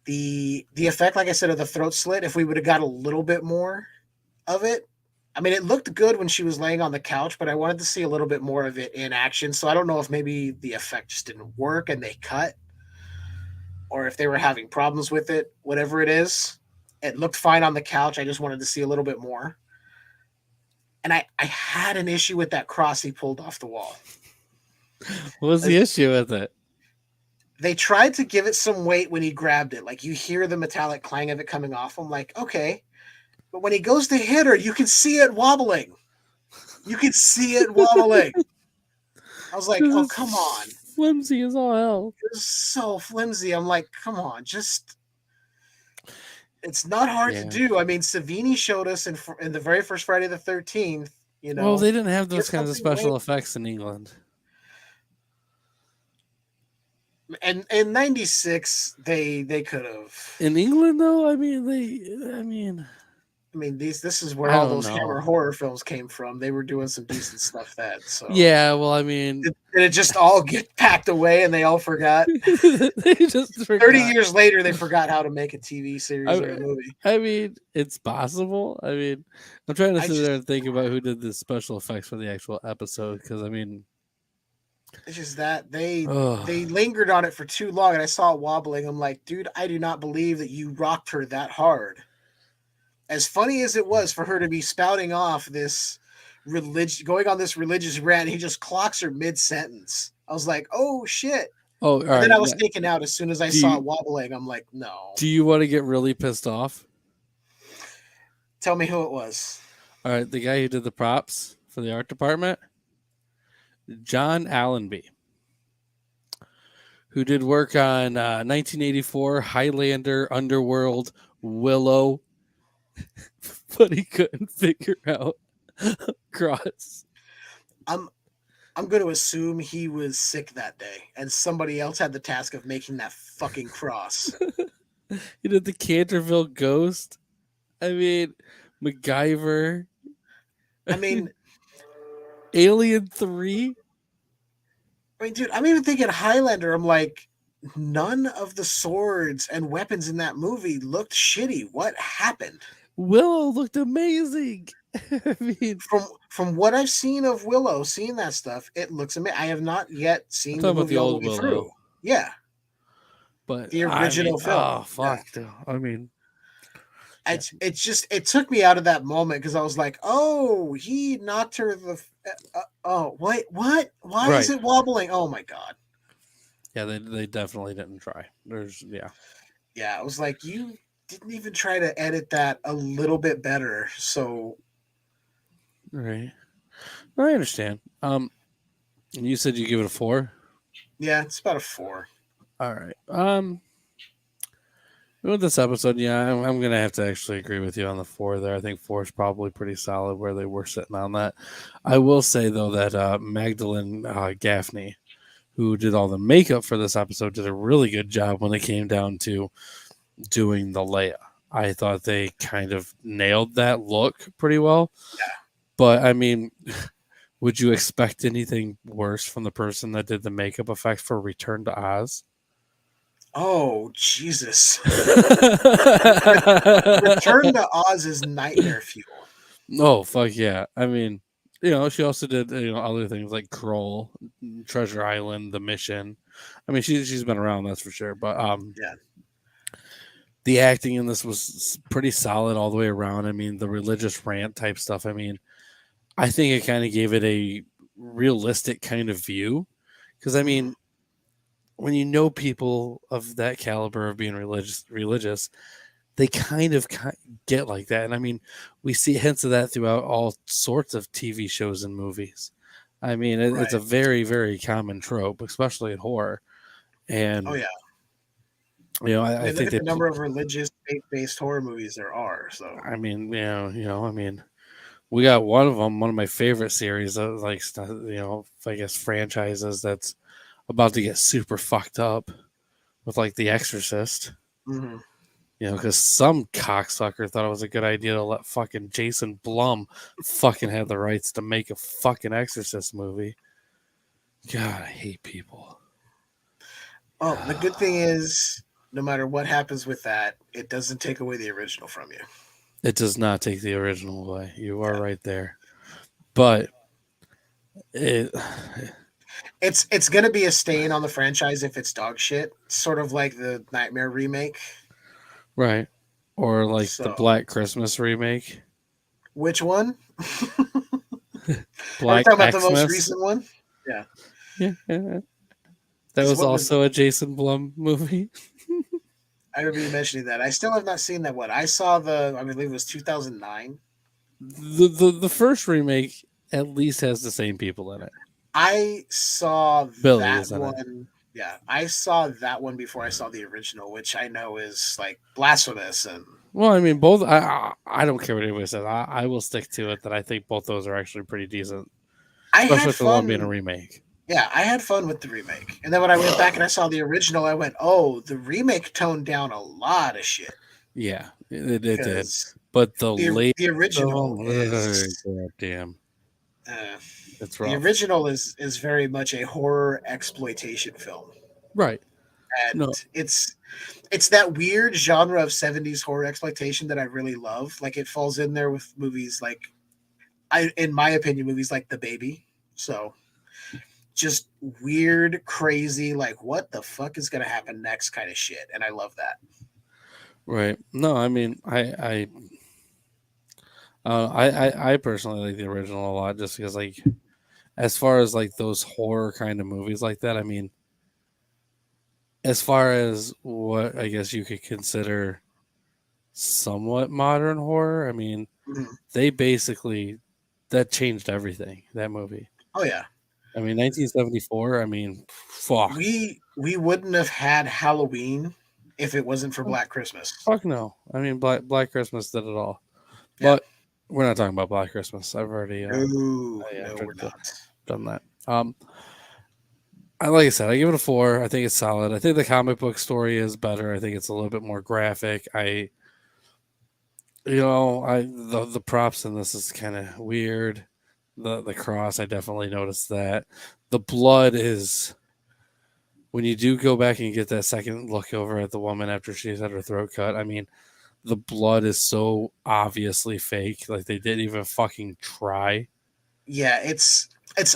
The effect, like I said, of the throat slit, if we would have got a little bit more of it, it looked good when she was laying on the couch, but I wanted to see a little bit more of it in action. So I don't know if maybe the effect just didn't work and they cut, or if they were having problems with it, whatever it is. It looked fine on the couch. I just wanted to see a little bit more. And I had an issue with that cross he pulled off the wall. What was the issue with it? They tried to give it some weight when he grabbed it. Like, you hear the metallic clang of it coming off. I'm like, okay. But when he goes to hit her, you can see it wobbling. You can see it wobbling. I was like, oh, come on. Flimsy as all hell. It was so flimsy. I'm like, come on, just... It's not hard to do. Savini showed us in the very first Friday the 13th, Well, they didn't have those kinds of special effects in England. And in 96, they could have. In England, though, this is where all those Hammer horror films came from. They were doing some decent stuff then. So yeah, well, did it just all get packed away and they all forgot? They just forgot. 30 years later, they forgot how to make a TV series or a movie. It's possible. I'm trying to sit there and think about who did the special effects for the actual episode, because it's just that they lingered on it for too long, and I saw it wobbling. I'm like, dude, I do not believe that you rocked her that hard. As funny as it was for her to be spouting off this going on this religious rant, he just clocks her mid-sentence. I was like, oh shit. Oh, and then I was taken out as soon as I saw it wobbling. I'm like, no. Do you want to get really pissed off? Tell me who it was. All right, the guy who did the props for the art department, John Allenby, who did work on 1984 Highlander, Underworld, Willow, but he couldn't figure out cross. I'm going to assume he was sick that day, and somebody else had the task of making that fucking cross. He did the Canterville Ghost. MacGyver. Alien 3. Dude, I'm even thinking Highlander. I'm like, none of the swords and weapons in that movie looked shitty. What happened? Willow looked amazing. I mean, From what I've seen of Willow, seeing that stuff, it looks amazing. I have not yet I'm seen talking the about movie the all the old way Willow, through. Yeah, but the I mean, original film. oh Yeah. fuck, dude. I mean, yeah, It's just it took me out of that moment because I was like, oh, he knocked her oh, what? Why is right. it wobbling? Oh my god. Yeah, they definitely didn't try. Yeah, Yeah, I was like, you didn't even try to edit that a little bit better. So right. I understand. And you said you give it a 4. yeah, it's about a 4. All right. With this episode, yeah, I'm gonna have to actually agree with you on the 4 there. I think 4 is probably pretty solid where they were sitting on that. I will say though that Magdalene Gaffney, who did all the makeup for this episode, did a really good job when it came down to doing the Leia. I thought they kind of nailed that look pretty well. But I mean, would you expect anything worse from the person that did the makeup effects for Return to Oz? Oh Jesus! Return to Oz is nightmare fuel. Oh fuck yeah! I mean, she also did other things like Kroll, Treasure Island, The Mission. I mean, she's been around, that's for sure. But Yeah. the acting in this was pretty solid all the way around. I mean, the religious rant type stuff. I mean, I think it kind of gave it a realistic kind of view because I mean, when you know people of that caliber of being religious, they kind of get like that. And I mean, we see hints of that throughout all sorts of TV shows and movies. I mean, it's Right. a very, very common trope, especially in horror. Oh And, yeah. I I mean, look think at the number of religious faith-based horror movies there are. So I mean, I mean, we got one of them, one of my favorite series of like, I guess franchises that's about to get super fucked up with like The Exorcist. mhm. Because some cocksucker thought it was a good idea to let fucking Jason Blum fucking have the rights to make a fucking Exorcist movie. God, I hate people. Oh, the good thing is, no matter what happens with that, it doesn't take away the original from you. It does not take the original away. You are right there. But it, It's gonna be a stain on the franchise if it's dog shit, sort of like the Nightmare remake. right. Or like the So, Black Christmas remake. which one? Are we Black talking about the most Xmas. recent one? Yeah. Yeah. That 'Cause was what was also a Jason Blum movie. I remember you mentioning that. I still have not seen that one. I saw I believe it was 2009. The first remake at least has the same people in it. I saw Billy that is in it. one. Yeah, I saw that one before I saw the original, which I know is like blasphemous. And Well, I mean, both. I don't care what anybody says. I will stick to it that I think both those are actually pretty decent, I especially had for the one being a fun. remake. Yeah, I had fun with the remake. And then when I went back and I saw the original, I went, "Oh, the remake toned down a lot of shit." Yeah, it did. Because But the late, the original is God damn, uh, it's the rough. original is very much a horror exploitation film, Right? No, and it's that weird genre of 70s horror exploitation that I really love. Like it falls in there with movies like in my opinion, movies like The Baby. So just weird, crazy, like what the fuck is gonna happen next kind of shit. And I love that. right? No, I mean, I personally like the original a lot, just because, like, as far as like those horror kind of movies like that, I mean, as far as what I guess you could consider somewhat modern horror, I mean, Mhm. they basically that changed everything. That movie. Oh yeah. I mean, 1974. I mean, fuck, We wouldn't have had Halloween if it wasn't for Black Christmas. fuck no. I mean, Black Christmas did it all. Yeah. But we're not talking about Black Christmas. I've already No, yeah, no, we're not. done that. I like I said, I give it a 4. I think it's solid. I think the comic book story is better. I think it's a little bit more graphic. The props in this is kind of weird. The cross, I definitely noticed that. The blood is when you do go back and get that second look over at the woman after she's had her throat cut. I mean, the blood is so obviously fake. Like they didn't even fucking try. Yeah, it's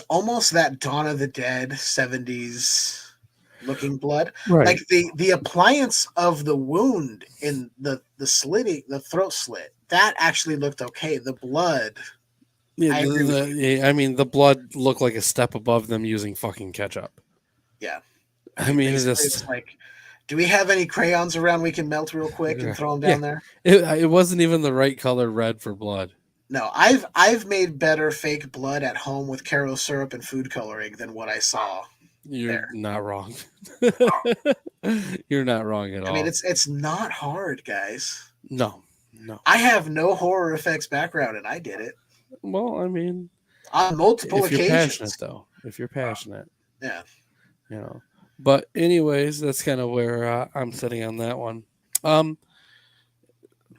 almost that Dawn of the Dead 70s looking blood. Right. Like the appliance of the wound in the slitting, the throat slit, that actually looked okay. The blood, Yeah, I agree with you. I mean, the blood looked like a step above them using fucking ketchup. Yeah. I I mean, mean, basically, it's like, do we have any crayons around we can melt real quick and throw them yeah, down there? it wasn't even the right color red for blood. No, I've made better fake blood at home with Caro syrup and food coloring than what I saw You're there. not wrong. You're not wrong at I mean, all. it's not hard, guys. No, no. I have no horror effects background, and I did it Well, I mean, on multiple if you're passionate, occasions. though, if you're passionate, Yeah. you know. But anyways, that's kind of where I'm sitting on that one. Um,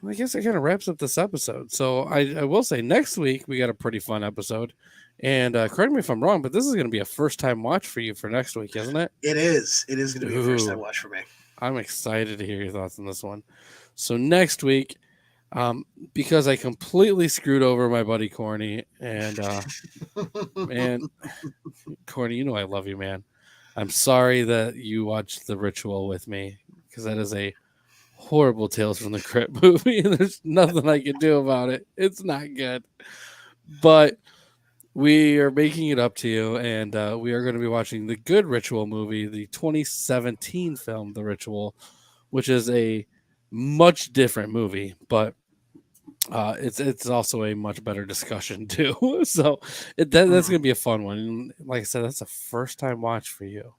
I guess that kind of wraps up this episode. So I will say next week we got a pretty fun episode. And correct me if I'm wrong, but this is going to be a first time watch for you for next week, isn't it? It is. It is going to be a first time Ooh, watch for me. I'm excited to hear your thoughts on this one. So next week, because I completely screwed over my buddy Corny, and man, Corny, you know I love you, man. I'm sorry that you watched The Ritual with me because that is a horrible Tales from the Crypt movie, and there's nothing I can do about it. It's not good, but we are making it up to you, and we are going to be watching the good Ritual movie, the 2017 film, The Ritual, which is a much different movie, but it's also a much better discussion too. So that's going to be a fun one. And like I said, that's a first time watch for you.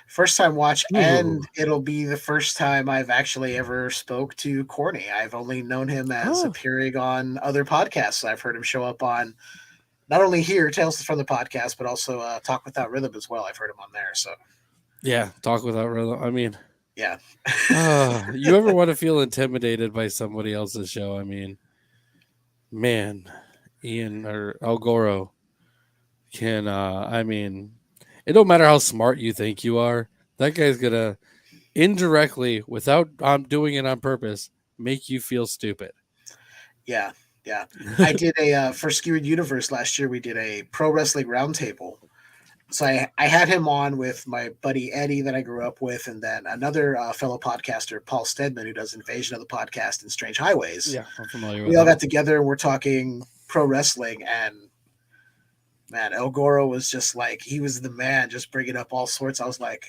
First time watch, Ooh. and it'll be the first time I've actually ever spoke to Corny. I've only known him as Oh, appearing on other podcasts. I've heard him show up on not only here, Tales from the Podcast, but also Talk Without Rhythm as well. I've heard him on there. So yeah, talk without rhythm. I mean, yeah. you ever want to feel intimidated by somebody else's show? I mean, man, Ian or El Goro can. I mean, it don't matter how smart you think you are. That guy's gonna indirectly, without doing it on purpose, make you feel stupid. Yeah. Yeah. I did a for Skewered Universe last year. We did a pro wrestling roundtable. So I had him on with my buddy Eddie that I grew up with, and then another fellow podcaster, Paul Stedman, who does Invasion of the Podcast and Strange Highways. Yeah, I'm familiar with We all that. got together and we're talking pro wrestling, and man, El Goro was just like, he was the man, just bringing up all sorts. I was like,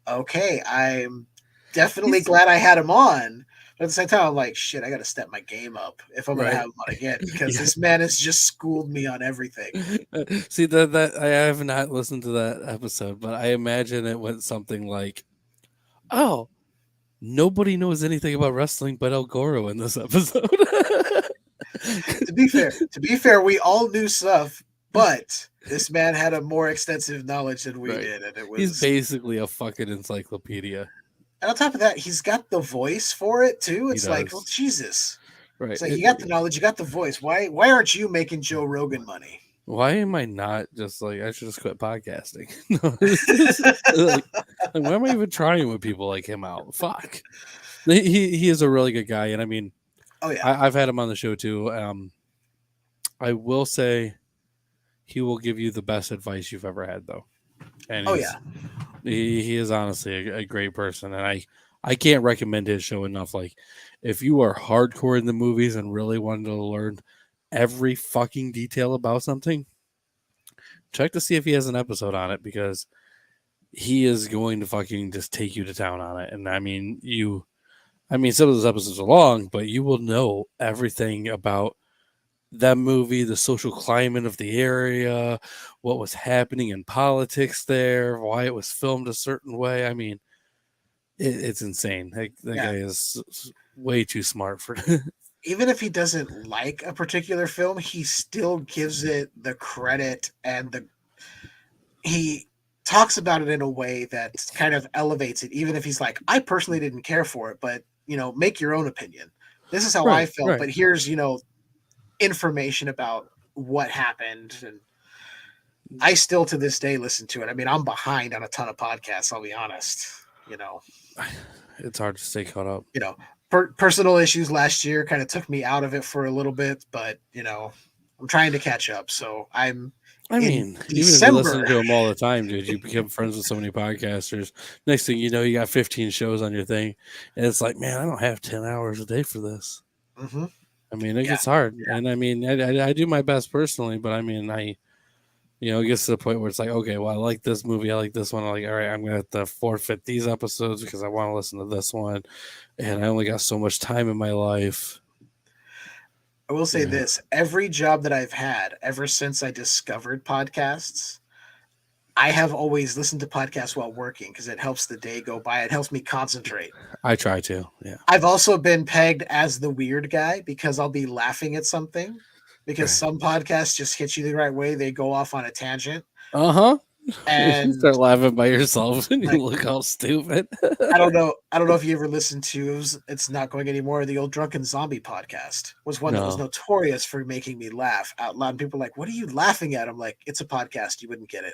okay, I'm definitely He's glad I had him on. But at the same time, I'm like, shit, I got to step my game up if I'm going to right. have him on again, because Yeah. this man has just schooled me on everything. See that I have not listened to that episode, but I imagine it went something like, "Oh, nobody knows anything about wrestling but El Goro in this episode." To be fair, we all knew stuff, but this man had a more extensive knowledge than we Right. did, and it He's was. basically a fucking encyclopedia. And on top of that, he's got the voice for it too. He It's like, well, does. Jesus. Right. It's like, you got the knowledge, you got the voice. Why aren't you making Joe Rogan money? Why am I not just like I should just quit podcasting? like, why am I even trying with people like him out? Fuck. He is a really good guy, and I mean, Oh yeah. I've had him on the show too. I will say he will give you the best advice you've ever had, though. And Oh yeah. he is honestly a great person, and I can't recommend his show enough. Like, if you are hardcore in the movies and really wanted to learn every fucking detail about something, check to see if he has an episode on it, because he is going to fucking just take you to town on it. And I mean, some of those episodes are long, but you will know everything about that movie, the social climate of the area, what was happening in politics there, why it was filmed a certain way. I mean, it's insane. That guy is way too smart for Even if he doesn't like a particular film, he still gives it the credit, and he talks about it in a way that kind of elevates it, even if he's like, I personally didn't care for it, but make your own opinion. This is how I felt, right. but here's information about what happened. And I still to this day listen to it. I mean, I'm behind on a ton of podcasts, I'll be honest. It's hard to stay caught up. personal issues last year kind of took me out of it for a little bit, but I'm trying to catch up. So I'm I in mean, even if you listen December. to them all the time, dude, you become friends with so many podcasters. Next thing you know, you got 15 shows on your thing, and it's like, man, I don't have 10 hours a day for this. Hmm. I mean, it Yeah, gets hard, and I mean, I do my best personally, but I mean, it gets to the point where it's like, okay, well, I like this movie, I like this one. I'm like, all right, I'm gonna have to forfeit these episodes because I want to listen to this one, and I only got so much time in my life. I will say Yeah. this: every job that I've had ever since I discovered podcasts, I have always listened to podcasts while working because it helps the day go by. It helps me concentrate. I try to, yeah. I've also been pegged as the weird guy because I'll be laughing at something because Right. some podcasts just hit you the right way. They go off on a tangent. Uh-huh. You And start laughing by yourself and you like, look all stupid. I don't know. I don't know if you ever listened to it's not going anymore. The old Drunken Zombie podcast was one that was No. notorious for making me laugh out loud. And people are like, "What are you laughing at?" I'm like, "It's a podcast. You wouldn't get it."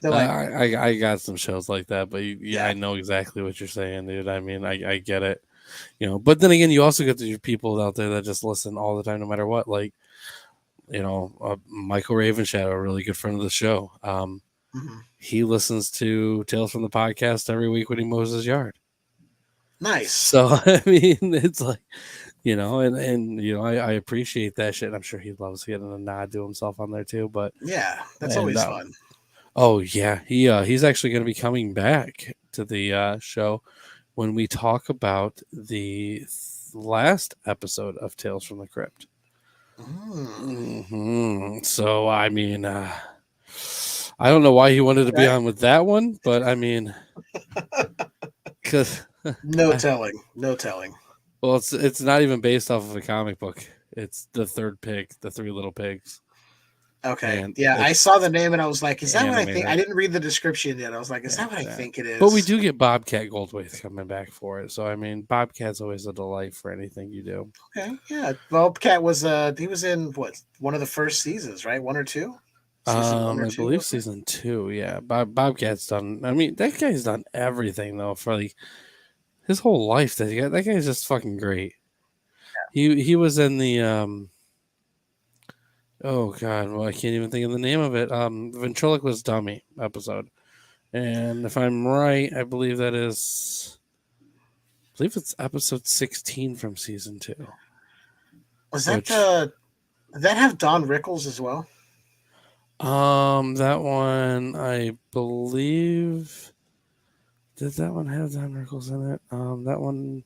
They're like, I got some shows like that, but yeah, I "Yeah, know exactly what you're saying, dude. I mean, I get it, But then again, you also get the people out there that just listen all the time, no matter what. Like, Michael Ravenshadow, a really good friend of the show. mhm. He listens to Tales from the Podcast every week when he mows his yard. Nice." So I mean, it's like, I appreciate that shit. I'm sure he loves getting a nod to himself on there too. But Yeah, that's and always fun. oh yeah, he's actually going to be coming back to the show when we talk about the last episode of Tales from the Crypt. So I mean, I don't know why he wanted to be Okay. on with that one, but I mean, because No telling. No telling. well, it's not even based off of a comic book. It's the third pig, the Three Little Pigs, Okay. and Yeah, I saw the name and I was like, "Is that what I think?" I animated. didn't read the description yet. I was like, "Is that what I Yeah. think it is?" But we do get Bobcat Goldthwait coming back for it, so I mean, Bobcat's always a delight for anything you do. Okay. Yeah. Bobcat was he was in what, one of the first seasons, right? One or two. Season one or I two, believe wasn't it? season 2. Yeah, Bobcat's done. I mean, that guy's done everything though for like his whole life. That guy's just fucking great. He was in the oh god, well I can't even think of the name of it. Ventriloquist Dummy episode, and if I'm right, I believe it's episode 16 from season 2. Was Which did that have Don Rickles as well? that one I believe. Did that one have Don Rickles in it? That one.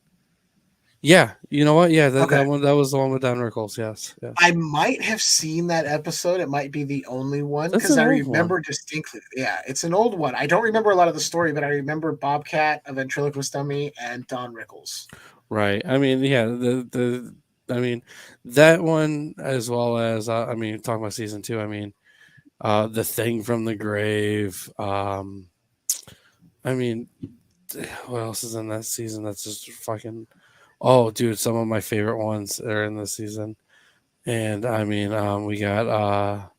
Yeah, you know what? Yeah, Okay. that was the one with Don Rickles. Yes, yes. I might have seen that episode. It might be the only one That's because an I old remember one, distinctly. Yeah, it's an old one. I don't remember a lot of the story, but I remember Bobcat, a ventriloquist dummy, and Don Rickles. right? I mean, yeah, I mean, that one as well as I mean, talking about season 2. I mean, the Thing from the Grave. I mean, what else is in that season? That's just fucking. Oh, dude, some of my favorite ones are in this season, and I mean, we got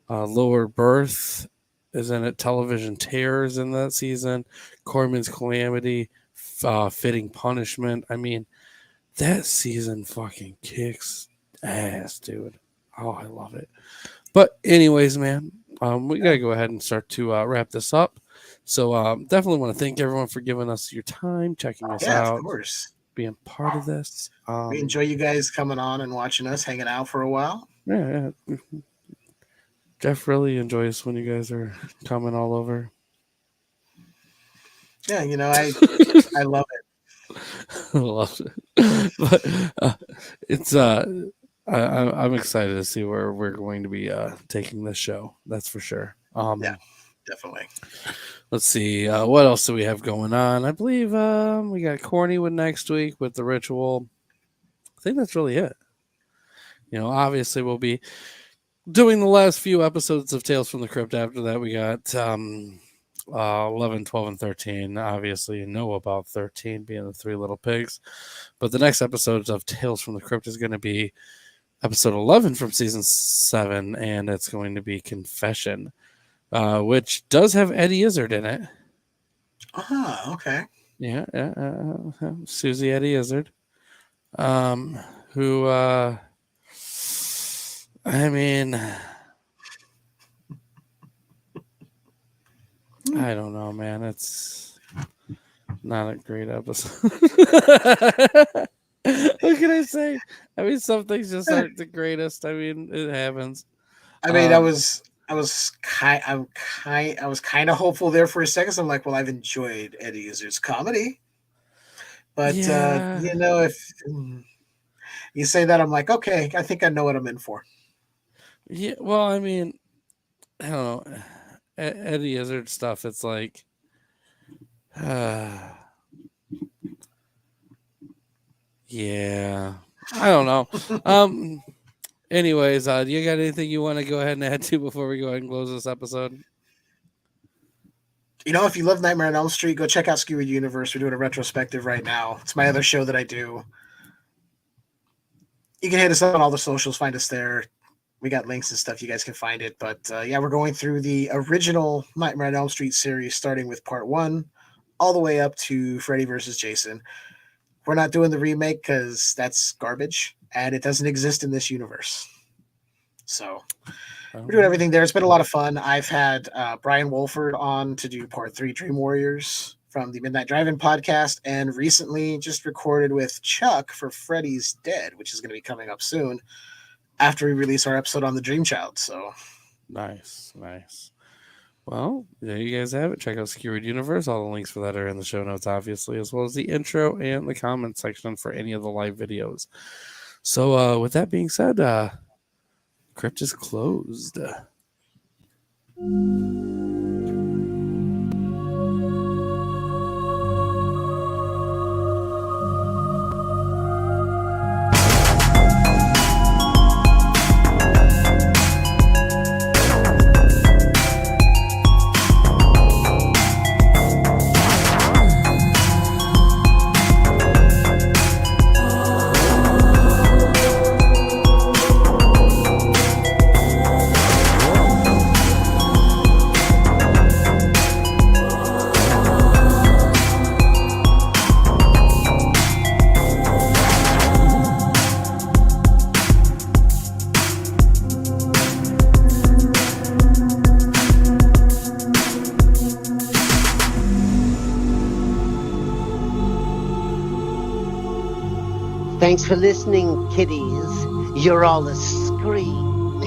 Lower Birth is in it. Television Terrors in that season. Corman's Calamity, Fitting Punishment. I mean, that season fucking kicks ass, dude. Oh, I love it. But anyways, man, we gotta go ahead and start to wrap this up. So definitely want to thank everyone for giving us your time, checking us Yeah, of out, course. being part of this. We enjoy you guys coming on and watching us, hanging out for a while. Yeah. Jeff really enjoys when you guys are coming all over. Yeah, I love it. I love it. But it's I'm excited to see where we're going to be taking this show. That's for sure. Yeah, definitely. Let's see what else do we have going on. I believe we got Cornywood next week with the ritual. I think that's really it. Obviously we'll be doing the last few episodes of Tales from the Crypt. After that, we got 11, 12, and 13. Obviously, you know about 13 being the Three Little Pigs. But the next episode of Tales from the Crypt is going to be episode 11 from season 7, and it's going to be Confession, which does have Eddie Izzard in it. Ah, okay. Yeah, Susie Eddie Izzard. Who I mean, I don't know, man. It's not a great episode. What can I say? I mean, some things just aren't the greatest. I mean, it happens. I mean, I was kind of hopeful there for a second. So I'm like, well, I've enjoyed Eddie Izzard's comedy, but Yeah. if you say that, I'm like, okay, I think I know what I'm in for. Yeah, well, I mean, I don't know. Eddie Izzard stuff, it's like, yeah, I don't know. Anyways, do you got anything you want to go ahead and add to before we go ahead and close this episode? If you love Nightmare on Elm Street, go check out Skewered Universe. We're doing a retrospective right now. It's my other show that I do. You can hit us up on all the socials, find us there. We got links and stuff. You guys can find it. But yeah, we're going through the original Nightmare on Elm Street series, starting with part 1, all the way up to Freddy versus Jason. We're not doing the remake because that's garbage, and it doesn't exist in this universe. So we're doing everything there. It's been a lot of fun. I've had Brian Wolford on to do part 3, Dream Warriors, from the Midnight Drive-In podcast, and recently just recorded with Chuck for Freddy's Dead, which is going to be coming up soon after we release our episode on the Dream Child. So nice. Well, there you guys have it. Check out Skewered Universe. All the links for that are in the show notes, obviously, as well as the intro and the comment section for any of the live videos. So with that being said, Crypt is closed. Thanks for listening, kiddies. You're all a scream.